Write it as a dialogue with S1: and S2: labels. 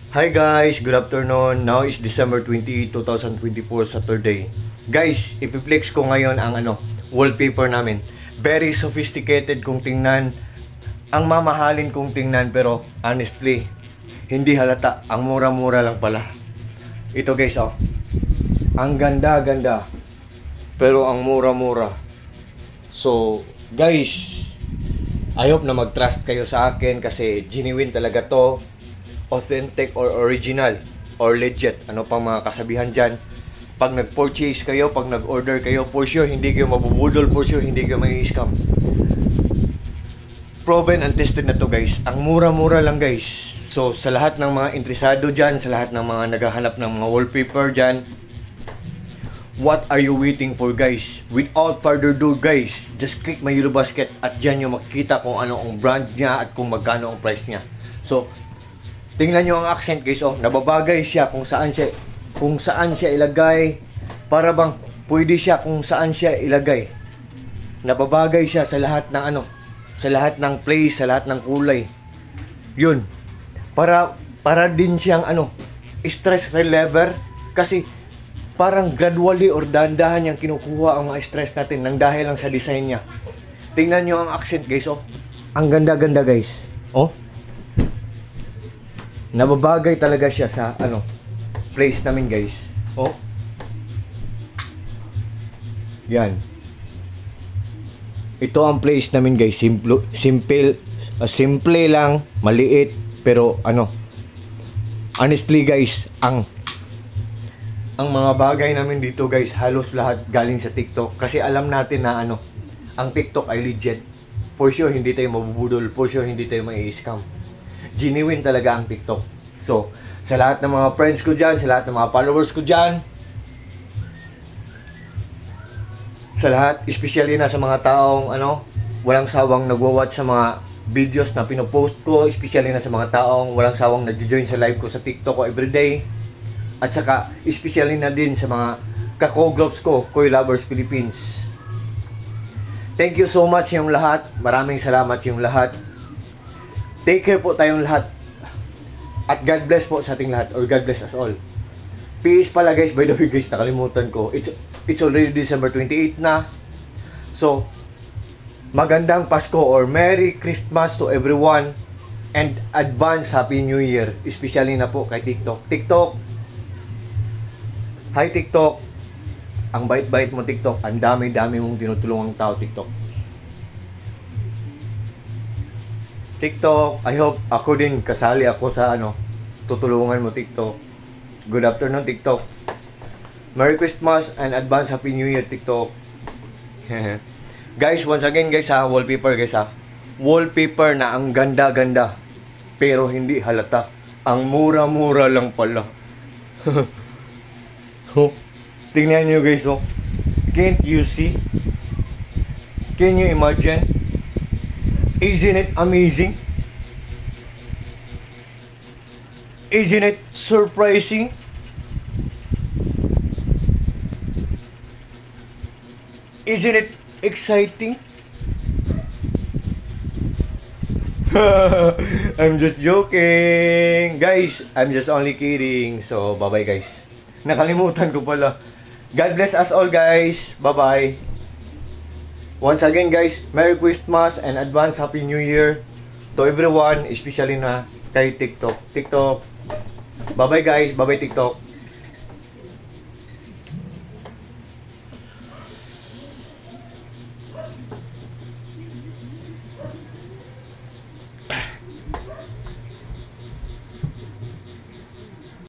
S1: Hi guys, good afternoon. Now is December 20, 2024, Saturday. Guys, ipiplex ko ngayon ang wallpaper namin. Very sophisticated kung tingnan. Ang mamahalin kung tingnan, pero honestly, hindi halata. Ang mura-mura lang pala. Ito guys, oh. Ang ganda-ganda. Pero ang mura-mura. So, guys, I hope na mag-trust kayo sa akin kasi genuine talaga to. Authentic or original or legit, ano pang mga kasabihan dyan. Pag nag-purchase kayo, pag nag-order kayo, for sure hindi kayo mabubudol, for sure hindi kayo mai-scam. Proven and tested na to guys. Ang mura-mura lang guys. So sa lahat ng mga interesado dyan, sa lahat ng mga naghahanap ng mga wallpaper dyan, what are you waiting for guys? Without further ado guys, just click my Yellow Basket at dyan yung makikita kung ano ang brand niya at kung magkano ang price niya. So tingnan nyo ang accent guys, oh, nababagay siya kung saan siya ilagay. Para bang pwede siya kung saan siya ilagay. Nababagay siya sa lahat ng sa lahat ng place, sa lahat ng kulay. Yun. Para din siyang stress reliever kasi parang gradually or dahan-dahan niyang kinukuha ang mga stress natin nang dahil lang sa design niya. Tingnan nyo ang accent guys, oh. Ang ganda-ganda guys. Oh. Nababagay talaga siya sa place namin guys. Oh. Yan. Ito ang place namin guys. Simple lang, maliit, pero honestly guys, ang mga bagay namin dito guys, halos lahat galing sa TikTok kasi alam natin na ang TikTok ay legit. For sure hindi tayo mabubudol, for sure hindi tayo mai-scam. Genuine talaga ang TikTok. So, sa lahat ng mga friends ko dyan, sa lahat ng mga followers ko dyan, sa lahat, especially na sa mga taong walang sawang nagwa-watch sa mga videos na pinopost ko, especially na sa mga taong walang sawang nag-join sa live ko sa TikTok ko everyday, at saka especially na din sa mga kako-gloves ko, Koy Lovers Philippines. Thank you so much yung lahat. Maraming salamat yung lahat. Take care po tayong lahat. At God bless po sa ating lahat. Or God bless us all. Peace pala guys. By the way guys, nakalimutan ko. It's already December 28 na. So, magandang Pasko or Merry Christmas to everyone. And advance Happy New Year. Especially na po kay TikTok. TikTok. Hi TikTok. Ang bait-bait mo TikTok. Ang dami-dami mong tinutulungang tao TikTok. TikTok, I hope ako din kasali ako sa tutulungan mo TikTok. Good afternoon TikTok. Merry Christmas and advance Happy New Year TikTok. Guys, once again guys wallpaper guys Wallpaper na ang ganda-ganda pero hindi halata. Ang mura-mura lang pala. Tingnan nyo guys, oh. Can't you see? Can you imagine? Isn't it amazing? Isn't it surprising? Isn't it exciting? I'm just joking. Guys, I'm just only kidding. So, bye-bye guys. Nakalimutan ko pala. God bless us all guys. Bye-bye. Once again guys, Merry Christmas and advance Happy New Year to everyone, especially na kay TikTok. Bye bye guys, bye bye TikTok.